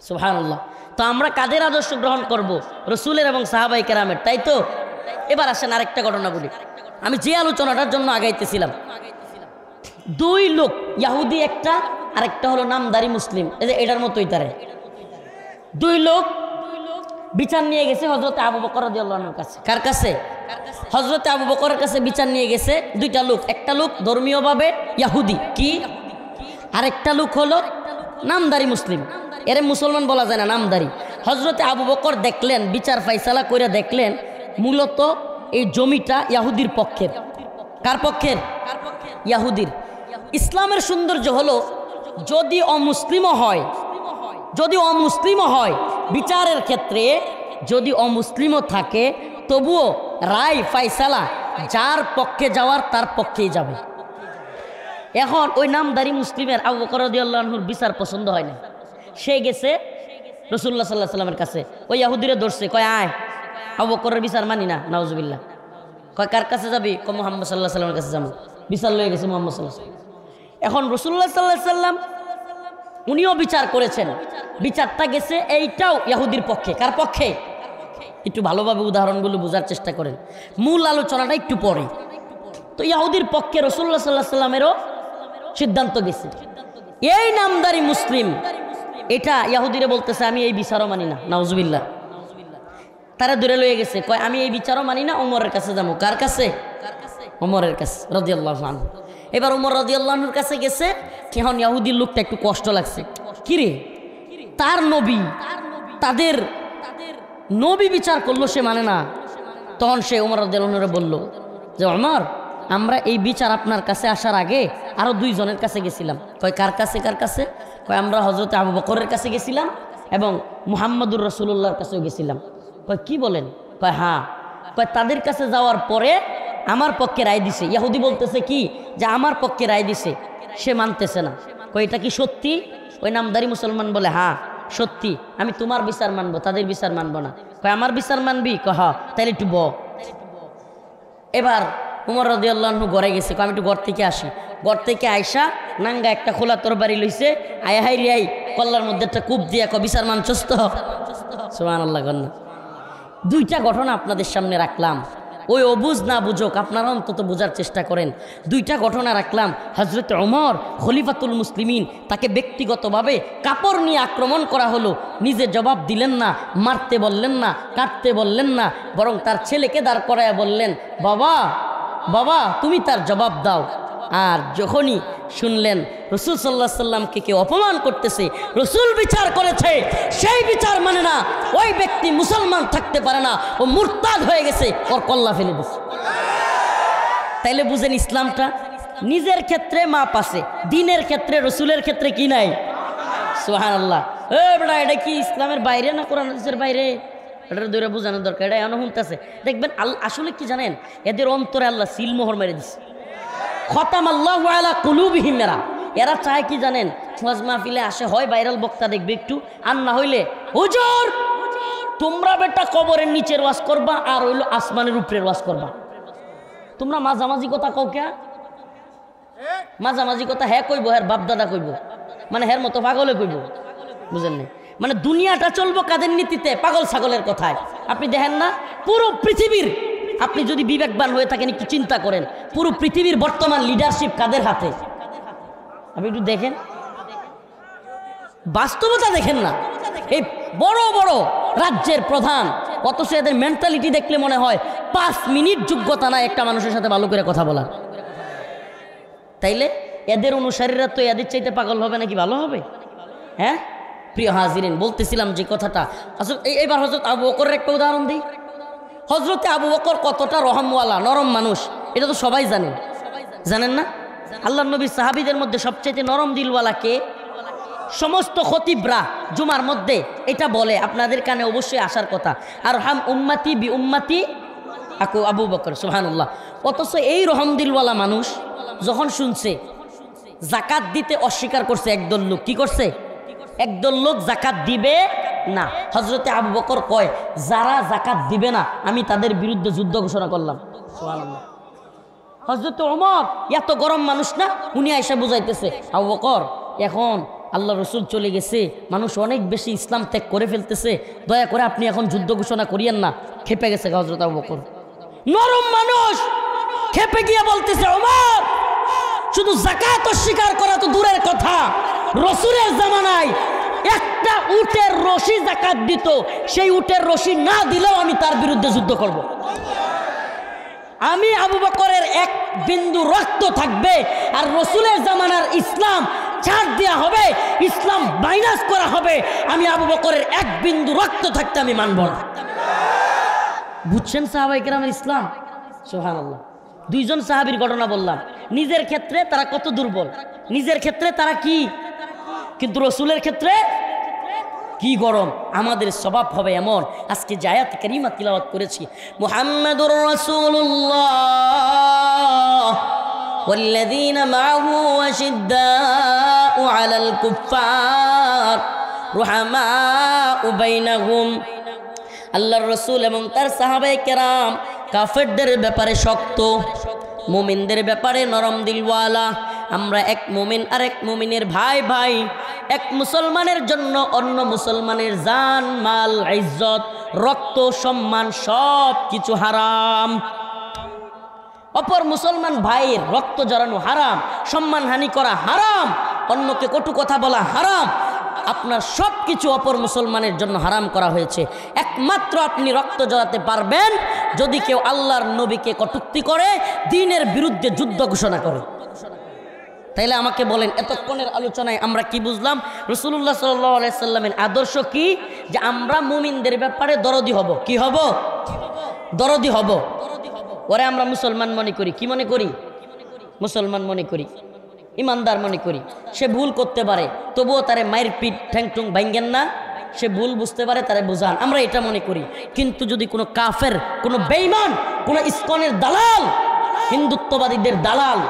সুবহানাল্লাহ। তো আমরা কাদের আদর্শ গ্রহণ করব? রসুলের এবং সাহাবায়ে কেরামের, তাই তো? এবার আসেন আরেকটা ঘটনা বলি। আমি যে আলোচনাটার জন্য আগাইতেছিলাম, দুই লোক, ইহুদি একটা, আরেকটা হলো নামদারি মুসলিম, এটার মতোই তারে, দুই লোক বিচার নিয়ে গেছে হযরতে আবু বকর রাদিয়াল্লাহু আনহুর কাছে। কার কাছে? হযরতে আবু বকরের কাছে বিচার নিয়ে গেছে দুইটা লোক। একটা লোক ধর্মীয়ভাবে ইহুদি, কি, আরেকটা লোক হলো নামদারি মুসলিম। এর মুসলমান বলা যায় না, নামদারি। হযরতে আবু বকর দেখলেন, বিচার ফাইসালা করে দেখলেন মূলত এই জমিটা ইহুদির পক্ষের। কার পক্ষের? ইহুদির। ইসলামের সৌন্দর্য হলো যদি অমুসলিমও হয়, যদি অমুসলিমও হয়, বিচারের ক্ষেত্রে যদি অমুসলিমও থাকে তবুও রায় ফাইসালা যার পক্ষে যাওয়ার তার পক্ষেই যাবে। এখন ওই নামদারি মুসলিমের আবু বকর রাদিয়াল্লাহু আনহুর বিচার পছন্দ হয় না। সে গেছে রাসূলুল্লাহ সাল্লাল্লাহু আলাইহি ওয়াসাল্লামের কাছে, ওই ইহুদিরে ধরছে, কয় আয়, আবু বকরের বিচার মানি না, নাউজুবিল্লাহ। কয় কার কাছে যাবি? কয় মুহাম্মদ সাল্লাল্লাহু আলাইহি ওয়াসাল্লামের কাছে যাবো। বিচার লয়ে গেছে মুহাম্মদ সাল্লাল্লাহু আলাইহি ওয়াসাল্লাম। এখন রাসূলুল্লাহ সাল্লাল্লাহু আলাইহি ওয়াসাল্লাম উনিও বিচার করেছেন, বিচারটা গেছে এইটাও ইহুদির পক্ষে। কার পক্ষে? একটু ভালোভাবে উদাহরণগুলো বোঝার চেষ্টা করেন, মূল আলোচনাটা একটু পরে। তো ইহুদির পক্ষে রাসূলুল্লাহ সাল্লাল্লাহু আলাইহি ওয়াসাল্লামেরও সিদ্ধান্ত গেছে। এই নামদারি মুসলিম এটা ইহুদিরে বলতেছে আমি এই বিচারও মানি না, নাউজুবিল্লাহ। তারা দূরে লয়ে গেছে, কয় আমি এই বিচারও মানি না, ওমরের কাছে যাবো। কার কাছে? ওমরের কাছে রাদিয়াল্লাহু আনহু। এবার ওমর রাদিয়াল্লাহু আনহুর কাছে গেছে। এখন ইহুদির লোকটা একটু কষ্ট লাগছে, কিরে তার নবী, তাদের নবী বিচার করলো, সে মানে না। তখন সে ওমর রাদিয়াল্লাহু আনহুরে বলল যে ওমর, আমরা এই বিচার আপনার কাছে আসার আগে আরো দুইজনের কাছে গেছিলাম। কয় কার কাছে? কার কাছে? কয় আমরা হযরতে আবু বকরের কাছে গেছিলাম এবং মুহাম্মদুর রাসূলুল্লাহর কাছেও গেছিলাম। কয় কি বলেন? কয় হ্যাঁ। কয় তাদের কাছে যাওয়ার পরে আমার পক্ষে রায় দিছে। ইহুদি বলতেছে কি যে আমার পক্ষে রায় দিছে, সে মানতেছে না। কয় এটা কি সত্যি? ওই নামদারি মুসলমান বলে হ্যাঁ সত্যি, আমি তোমার বিচার মানবো, তাদের বিচার মানবো না। কয় আমার বিচার মানবি? কয় হ্যাঁ, তাহলে একটু বল। এবার ওমর রাদিয়াল্লাহু আনহু ঘরে গেছে, কয় আমি একটু ঘর থেকে আসি। ঘর থেকে আয়সা নাঙ্গা একটা খোলা তরবারি লইছে, আয় হাই রে, কল্লার মধ্যে একটা কূপ দিয়া কয় বিচার মানছস তো? সুবহানাল্লাহ। গন্না দুইটা ঘটনা আপনাদের সামনে রাখলাম, ওই অবুঝ না বুঝুক, আপনারা অন্তত বোঝার চেষ্টা করেন। দুইটা ঘটনা রাখলাম। হযরত ওমর খলিফাতুল মুসলিমিন, তাকে ব্যক্তিগতভাবে কাপড় নিয়ে আক্রমণ করা হলো, নিজে জবাব দিলেন না, মারতে বললেন না, কাটতে বললেন না, বরং তার ছেলেকে দাঁড় করায় বললেন বাবা, বাবা তুমি তার জবাব দাও। আর যখনই শুনলেন রাসূল সাল্লাল্লাহু আলাইহি সাল্লামকে কেউ অপমান করতেছে, রাসূল বিচার করেছে, সেই বিচার মানে না, ওই ব্যক্তি মুসলমান থাকতে পারে না, ও মুরতাদ হয়ে গেছে, ওর কল্লা ফেলে দিছে। তাইলে বুঝেন ইসলামটা নিজের ক্ষেত্রে মাপ আছে, দিনের ক্ষেত্রে রাসূলের ক্ষেত্রে কি নাই? সুবহানাল্লাহ। এ বেটা, এটা কি ইসলামের বাইরে না কোরআন হাদিসের বাইরে? এটা ধরে বোঝানোর দরকার। এটা এমন শুনতেছে, দেখবেন আসলে কি জানেন, এদের অন্তরে আল্লাহ সিলমোহর মেরে দিচ্ছে। খতামাল্লাহু আলা কুলুবিহিম। এরা চায় কি জানেন, ওয়াজ মাহফিলে আসে, হয় ভাইরাল বক্তা দেখবে একটু, আর না হইলে হুজুর তোমরা বেটা কবরের নিচের ওয়াজ করবা আর হইলো আসমানের উপরের ওয়াজ করবা। তোমরা মাঝামাঝি কথা কও কে? মাঝামাঝি কথা হ্যাঁ কইব, হ্যাঁ বাপ দাদা কইব, মানে হ্যার মতো পাগলে কইব, বুঝেন না? মানে দুনিয়াটা চলবো কাদের নীতিতে? পাগল ছাগলের কথায়। আপনি দেখেন না পুরো পৃথিবীর, আপনি যদি বিবেকবান হয়ে থাকেন একটু চিন্তা করেন, পুরো পৃথিবীর বর্তমান লিডারশিপ কাদের হাতে? আপনি একটু দেখেন, বাস্তবতা দেখেন না। এই বড় বড় রাজ্যের প্রধান, অথচ এদের মেন্টালিটি দেখলে মনে হয় 5 মিনিট যোগ্যতা নাই একটা মানুষের সাথে ভালো করে কথা বলার। তাইলে এদের অনুসারীরা তো এদের চাইতে পাগল হবে নাকি ভালো হবে? হ্যাঁ প্রিয় হাজিরিন, বলতেছিলাম যে কথাটা আসলে এইবার হযরত আবু বকরের একটা উদাহরণ দিই। হযরতে আবু বকর কতটা রহমওয়ালা, নরম মানুষ, এটা তো সবাই জানেন, জানেন না? আল্লাহর নবী সাহাবীদের মধ্যে সবচেয়ে নরম দিলওয়ালা কে? সমস্ত খতিবরা জুমার মধ্যে এটা বলে, আপনাদের কানে অবশ্যই আসার কথা, আর হাম উম্মতি বি উম্মতি আবু বকর, সুবহানাল্লাহ। অথচ এই রহম দিলওয়ালা মানুষ যখন শুনছে জাকাত দিতে অস্বীকার করছে একদল লোক, কি করছে? একদল লোক জাকাত দিবে না। হযরতে আবু বকর কয়, যারা জাকাত দিবে না আমি তাদের বিরুদ্ধে যুদ্ধ ঘোষণা করলাম, সুবহানাল্লাহ। হযরতে ওমর এত গরম মানুষ না, উনি আয়েশা বুঝাইতেছে, আবু বকর এখন আল্লাহ রসুল চলে গেছে, মানুষ অনেক বেশি ইসলাম ত্যাগ করে ফেলতেছে, দয়া করে আপনি এখন যুদ্ধ ঘোষণা করিয়েন না। খেপে গেছে হযরত আবু বকর, নরম মানুষ, খেপে গিয়ে বলতেছে, ওমর শুধু যাকাত অস্বীকার করা তো দূরের কথা, রসুলের জামানায় একটা উটের রশি যাকাত দিত, সেই উটের রশি না দিলেও আমি তার বিরুদ্ধে যুদ্ধ করব। আমি আবু বকরের এক বিন্দু রক্ত থাকবে, আর রসুলের জামানার ইসলাম ছাড় দেওয়া হবে, ইসলাম মাইনাস করা হবে, আমি আবু বকরের এক বিন্দু রক্ত থাকতে আমি মানব না। বুঝছেন সাহাবায়ে কেরামের ইসলাম? সুবহানাল্লাহ। দুইজন সাহাবীর ঘটনা বললাম, নিজের ক্ষেত্রে তারা কত দুর্বল, নিজের ক্ষেত্রে তারা কি, কিন্তু রসুলের ক্ষেত্রে কি গরম। আমাদের স্বভাব হবে এমন, আজকে যে আয়াত কারিমা তিলাওয়াত করেছি, মুহাম্মাদুর রাসূলুল্লাহ ওয়াল্লাযীনা মাআহু আশিদ্দাউ আলাল কুফফার রুহামাউ বাইনাহুম। আল্লাহর রাসূল এবং তার সাহাবায়ে কেরাম কাফেরদের ব্যাপারে শক্ত, মুমিনদের ব্যাপারে নরম দিলওয়ালা। আমরা এক মুমিন আর এক মুমিনের ভাই ভাই, এক মুসলমানের জন্য অন্য মুসলমানের জান মাল ইজ্জত রক্ত সম্মান সব কিছু হারাম। অপর মুসলমান ভাইয়ের রক্ত জড়ানো হারাম, সম্মানহানি করা হারাম, অন্যকে কটু কথা বলা হারাম। আপনার সব কিছু অপর মুসলমানের জন্য হারাম করা হয়েছে। একমাত্র আপনি রক্ত জড়াতে পারবেন যদি কেউ আল্লাহর নবীকে কটূক্তি করে, দ্বীনের বিরুদ্ধে যুদ্ধ ঘোষণা করে। তাইলে আমাকে বলেন, এতক্ষণের আলোচনায় আমরা কি বুঝলাম? রাসূলুল্লাহ সাল্লাল্লাহু আলাইহি সাল্লামের আদর্শ কি? যে আমরা মুমিনদের ব্যাপারে দরদি হব। কি হব? দরদি হব। ওরে আমরা মুসলমান মনে করি, কি মনে করি? মুসলমান মনে করি, ইমানদার মনে করি। সে ভুল করতে পারে, তবুও তারে মায়ের পিঠ ঠ্যাংটুং ভাঙ্গেন না, সে ভুল বুঝতে পারে তারে বুঝান, আমরা এটা মনে করি। কিন্তু যদি কোনো কাফের, কোনো বেঈমান, কোনো ইসকনের দালাল, হিন্দুত্ববাদীদের দালাল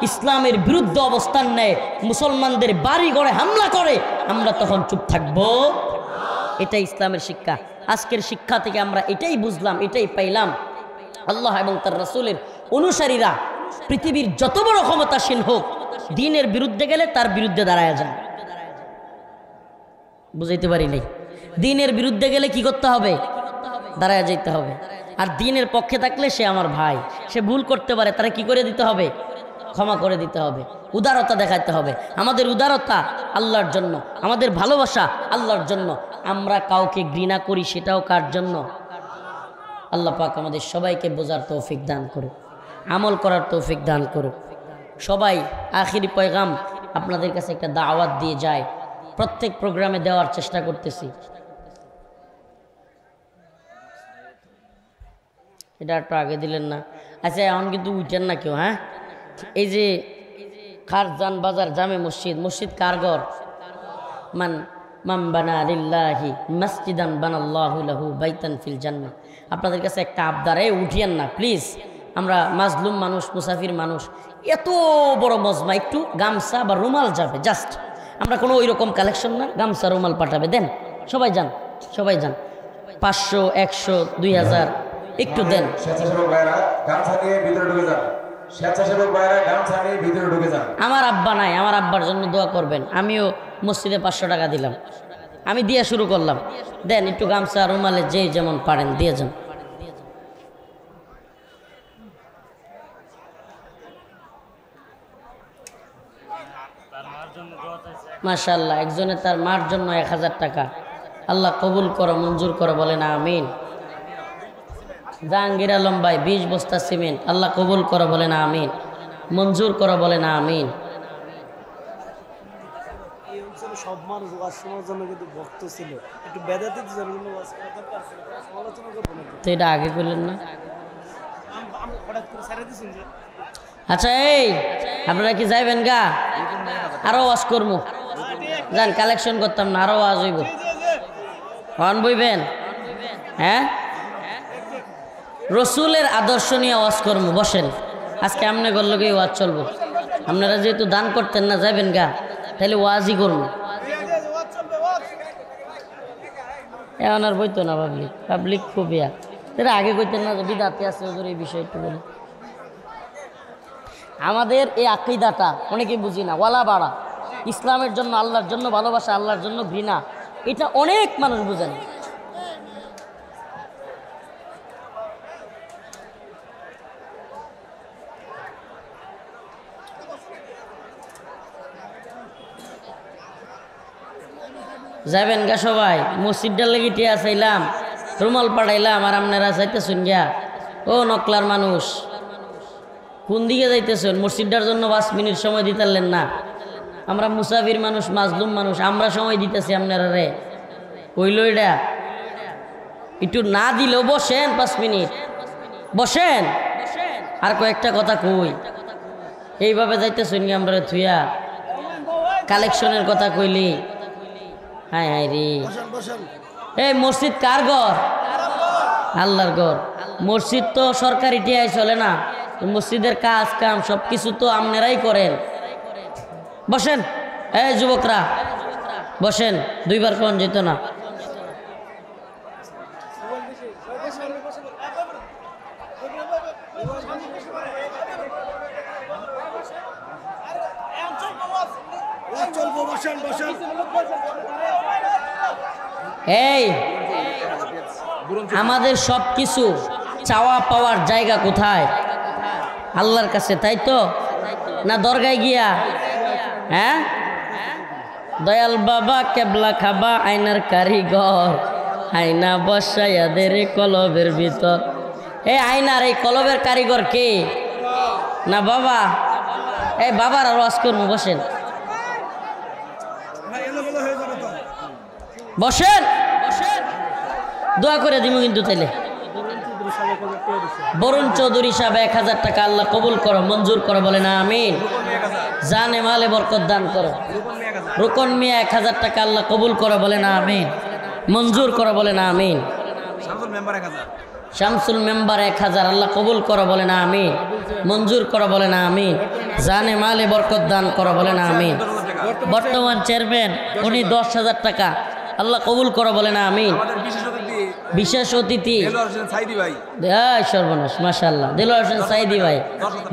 ইসলামের বিরুদ্ধে অবস্থান নেয়, মুসলমানদের বাড়ি ঘরে হামলা করে, আমরা তখন চুপ থাকবো? এটাই ইসলামের শিক্ষা। আজকের শিক্ষা থেকে আমরা এটাই বুঝলাম, এটাই পাইলাম, আল্লাহ এবং তার রাসূলের অনুসারীরা পৃথিবীর যত বড় ক্ষমতাসীন হোক, দ্বীনের বিরুদ্ধে গেলে তার বিরুদ্ধে দাঁড়ায় যান। বুঝাইতে পারি নাই? দ্বীনের বিরুদ্ধে গেলে কি করতে হবে? দাঁড়ায় যাইতে হবে। আর দ্বীনের পক্ষে থাকলে সে আমার ভাই, সে ভুল করতে পারে, তারা কি করে দিতে হবে? ক্ষমা করে দিতে হবে। উদারতা দেখাতে হবে। আমাদের উদারতা আল্লাহর জন্য, আমাদের ভালোবাসা আল্লাহর জন্য। আমরা কাউকে ঘৃণা করি, সেটাও কার জন্য? আল্লাহ পাক আমাদের সবাইকে বোঝার তৌফিক দান করুক, আমল করার তৌফিক দান করুক। সবাই আখিরি পয়গাম আপনাদের কাছে একটা দাওয়াত দিয়ে যায়, প্রত্যেক প্রোগ্রামে দেওয়ার চেষ্টা করতেছি। এটা একটু আগে দিলেন না? আচ্ছা এখন কিন্তু উঠেন না কেউ। হ্যাঁ, এই যে খারজান বাজার জামে মসজিদ, মসজিদ কার ঘর? মান বানা লিল্লাহি মসজিদান বানাল্লাহু লাহু বাইতান ফিল জান্নাহ। আপনাদের কাছে একটা আবদার, উঠিয়েন না প্লিজ। আমরা মাজলুম মানুষ, মুসাফির মানুষ, এত বড় মজমা, একটু গামছা বা রুমাল যাবে জাস্ট। আমরা কোনো ওই রকম কালেকশন না, গামছা রুমাল পাঠাবে, দেন। সবাই যান, সবাই যান। 500, 100, 2000 একটু দেন। আমার আব্বা নাই, আমার আব্বার জন্য দোয়া করবেন। আমিও মসজিদে 500 টাকা দিলাম, আমি দিয়ে শুরু করলাম। দেন একটু গামছা রুমালে যে যেমন পারেন দিয়ে যান। মাশাআল্লাহ, একজনে তার মার জন্য 1000 টাকা। আল্লাহ কবুল করো, মঞ্জুর করো, বলেন আমিন। জাহাঙ্গীর আলম ভাই 20 বস্তা সিমেন্ট, আল্লাহ কবুল করো, বলেন আমিন। মঞ্জুর করো বলেন আমিন। সব মানুষ ওয়াজ শোনার জন্য কিন্তু ভক্ত ছিল, একটু বেদাতি জন্য ওয়াজ করার দরকার ছিল, সমালোচনা করবো না তো এটা আগে করলেন না? আমি হঠাৎ করে ছেড়ে দিয়েছেন যে আচ্ছা এই আপনারা কি যাইবেন গা? আরো ওয়াজ করবো, যান কালেকশন করতাম না, আরো ওয়াজ হইব। হন বইবেন? হ্যাঁ, রসুলের আদর্শ নিয়ে ওয়াজ করবো, বসেন। আজকে আমনে করলো কি ওয়াজ চলবো। আপনারা যেহেতু দান করতেন না, যাইবেন গা, তাহলে ওয়াজই করবো। এখন আর বইতো না পাবলিক, পাবলিক খুব ইয়া। তারা আগে কইতেন না যে বিদাতি আছে ওদের এই বিষয় একটু বলে। আমাদের এই আকীদাটা অনেকে বুঝি না, ওয়ালা বাড়া, ইসলামের জন্য, আল্লাহর জন্য ভালোবাসা, আল্লাহর জন্য ঘৃণা, এটা অনেক মানুষ বুঝেন। যাবেন গা সবাই? মসজিদটার লেগে টিয়া চাইলাম, রুমাল পাঠাইলাম, আর আপনারা চাইতেছেন গিয়া। ও নকলার মানুষ, কোন দিকে যাইতেছেন? মসজিদটার জন্য 5 মিনিট সময় দিতেলেন না? আমরা মুসাফির মানুষ, মাজলুম মানুষ, আমরা সময় দিতেছি আপনারা রে। কইল এটা একটু না দিলেও বসেন, 5 মিনিট বসেন। আর কয়েকটা কথা কই, এইভাবে যাইতেছেন কি আমরা থুইয়া? কালেকশনের কথা কইলি, হায় হায় রে। এই মসজিদ কার ঘর? আল্লাহর ঘর। মসজিদ তো সরকারি টিয়ায় চলে না, মসজিদের কাজ কাম সব কিছু তো আপনারাই করেন। বসেন এই যুবকরা, বসেন। 2 বার কোন যেত না। এই আমাদের সব কিছু চাওয়া পাওয়ার জায়গা কোথায়? আল্লাহর কাছে, তাই তো না? দরগায় গিয়া? হ্যাঁ, দয়াল বাবা কেবলা খাবা আয়নার কারিগর, আয়না বসাইয়াদের কলবের ভিতর। এই আয়নার এই কলবের কারিগর কে? না বাবা? এই বাবার আর ওয়াজ করবো, বসেন বসেন, দোয়া করে দিব কিন্তু। তাইলে বরুণ চৌধুরী সাহেব 1000 টাকা আল্লাহ কবুল করো, মঞ্জুর করো, বলে না আমিন। জানে মালে বরকত দান করো। রুকন মিয়া 1000 টাকা আল্লাহ কবুল করো, বলে না আমিন। মঞ্জুর করো, বলে না আমিন। শামসুল মেম্বার 1000 আল্লাহ কবুল করো, বলে না আমিন। মঞ্জুর করো, বলে না আমিন। জানে মালে বরকত দান করো, বলে না আমিন। বর্তমান চেয়ারম্যান উনি 10,000 টাকা আল্লাহ কবুল করো, বলে না আমিন। বিশেষ অতিথি সর্বনাশ, মাশাআল্লাহ, দিলওয়ার হোসেন সাইদি ভাই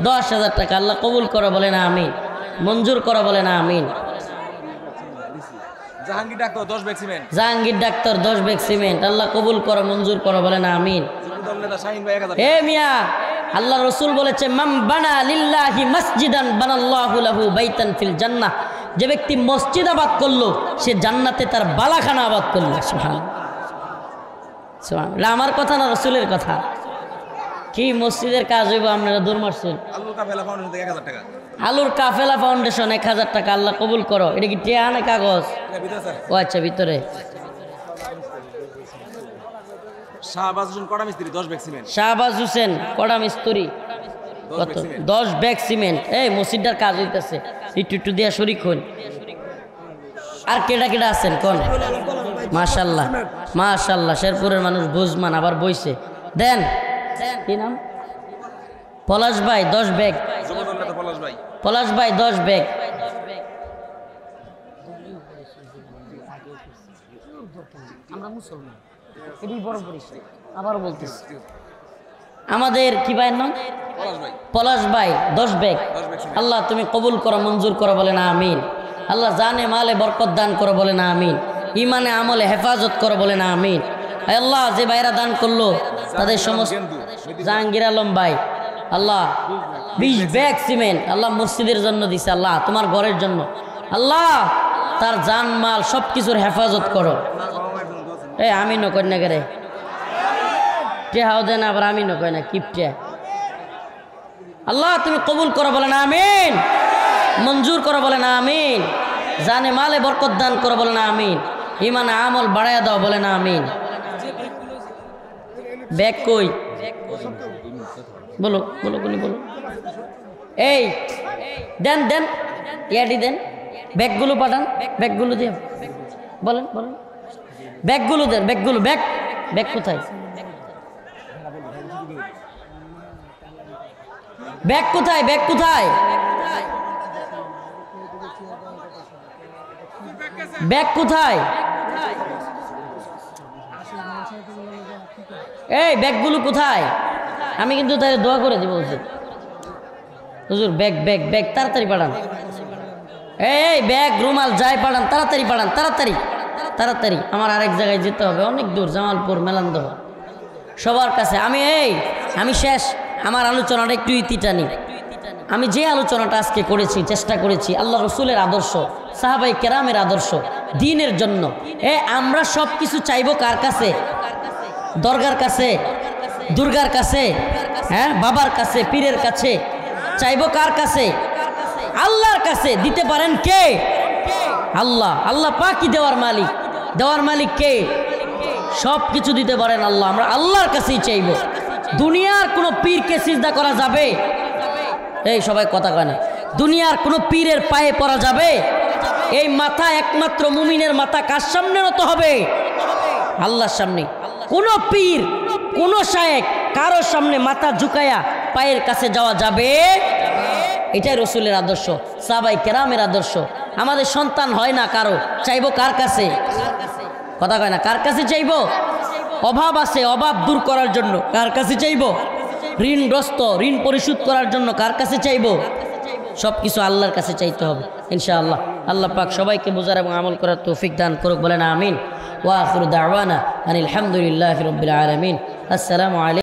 10,000 টাকা আল্লাহ কবুল করো, বলে না আমিন। মঞ্জুর করো, বলে না আমিন। জাহাঙ্গীর ডাক্তার 10 ব্যাগ সিমেন্ট আল্লাহ কবুল করো, মঞ্জুর করো, বলে না আমিন। হে মিয়া, আল্লাহ রসুল বলেছে, মাম বানা লিল্লাহি মসজিদান বানাল্লাহু লাহু বাইতান ফিল জান্নাহ। যে ব্যক্তি মসজিদ আবাদ করলো, সে জান্নাতে তার বালাখানা আবাদ করলো। সুবহানাল্লাহ। আমার কথা না, রসুলের কথা। কি মসজিদের কাজ হইব? আপনারা দূর মারছেন। আলুর কাফেলা ফাউন্ডেশন 1000 টাকা আল্লাহ কবুল করো। এটা কি টিয়া না কাগজ? ও আচ্ছা, ভিতরে। শাহবাজ হোসেন কড়া মিস্ত্রি 10 ব্যাগ সিমেন্ট। এই মসজিদটার কাজ হইতেছে, একটু দিয়া শরীক হন। আর কেডা কেডা আছেন কোন? মাশাআল্লাহ, মাশাআল্লাহ। শেরপুরের মানুষ বুঝমান, আবার বইছে। দেন, কি নাম? পলাশ ভাই 10 ব্যাগ। পলাশ ভাই 10 ব্যাগ। আমরা মুসলমান, এটাই বড় পরিচয়। আবার বলতেছি, আমাদের কি ভাইয়ের নাম? পলাশ ভাই 10 ব্যাগ আল্লাহ তুমি কবুল করো, মঞ্জুর করো, বলে না আমিন। আল্লাহ জানে মালে বরকত দান করো, বলে না আমিন। ইমানে আমলে হেফাজত করো, বলে না আমিন। আল্লাহ যে ভাইরা দান করলো তাদের সমস্ত, জাহাঙ্গীর আলম ভাই আল্লাহ 20 ব্যাগ সিমেন্ট আল্লাহ মসজিদের জন্য দিছে। আল্লাহ তোমার ঘরের জন্য, আল্লাহ তার জান মাল সব কিছুর হেফাজত করো। এই আমিনও কই না রে, টেহাও দেন, আবার আমিনও কই না, কিপটে। আল্লাহ তুমি কবুল করো বলেন আমিন। মঞ্জুর করো বলেন আমিন। জানে মালে বরকত দান করো বলেন আমিন। ইমান আমল বাড়াইয়া দাও বলেন আমিন। ব্যাগ কই? বলো বলো কোনি বলো। এই দেন দেন ইয়াডি দেন, ব্যাগগুলো পাঠান, ব্যাগগুলো দিয়ে বলেন বলেন, ব্যাগগুলো দেন, ব্যাগগুলো ব্যাগ ব্যাগ কোথায়? ব্যাগ কোথায়? ব্যাগ কোথায়? ব্যাগ কোথায়? এই ব্যাগগুলো কোথায়? আমি কিন্তু তাহলে দোয়া করে দিব হুজুর। হুজুর ব্যাগ ব্যাগ ব্যাগ তাড়াতাড়ি পাঠান। এই ব্যাগ রুমাল যাই পাঠান, তাড়াতাড়ি পাঠান, তাড়াতাড়ি তাড়াতাড়ি। আমার আরেক জায়গায় যেতে হবে, অনেক দূর, জামালপুর মেলান্দহ সবার কাছে। আমি শেষ, আমার আলোচনাটা একটু ইতি টানি। আমি যে আলোচনাটা আজকে করেছি, চেষ্টা করেছি আল্লাহ রসুলের আদর্শ, সাহাবাই কেরামের আদর্শ, দ্বীনের জন্য। আমরা সব কিছু চাইবো কার কাছে? দরগার কাছে, দুর্গার কাছে, হ্যাঁ বাবার কাছে, পীরের কাছে? চাইবো কার কাছে? আল্লাহর কাছে। দিতে পারেন কে? আল্লাহ। আল্লাহ পাকই দেওয়ার মালিক। দেওয়ার মালিক কে? সব কিছু দিতে পারেন আল্লাহ। আমরা আল্লাহর কাছেই চাইব। দুনিয়ার কোনো পীরকে সিজদা করা যাবে? এই সবাই কথা কয় না। দুনিয়ার কোনো পীরের পায়ে পড়া যাবে? এই মাথা একমাত্র মুমিনের মাথা কার সামনে নত হবে? আল্লাহর সামনে। কোনো পীর, কোনো শায়েখ কারোর সামনে মাথা ঝুঁকায়া পায়ের কাছে যাওয়া যাবে? এটাই রসুলের আদর্শ, সাহাবায়ে কেরামের আদর্শ। আমাদের সন্তান হয় না কারো, চাইবো কার কাছে? কথা কয় না। কার কাছে চাইবো? অভাব আছে, অভাব দূর করার জন্য কার কাছে চাইবো? ঋণগ্রস্ত, ঋণ পরিশোধ করার জন্য কার কাছে চাইবো? সব কিছু আল্লাহর কাছে চাইতে হবে ইনশাআল্লাহ। আল্লাহ পাক সবাইকে বোঝার এবং আমল করার তৌফিক দান করুক বলেন আমিন। ওয়া আখিরু দাওয়ানা আনিল হামদুলিল্লাহি রাব্বিল আলামিন। আসসালামু আলাইকুম।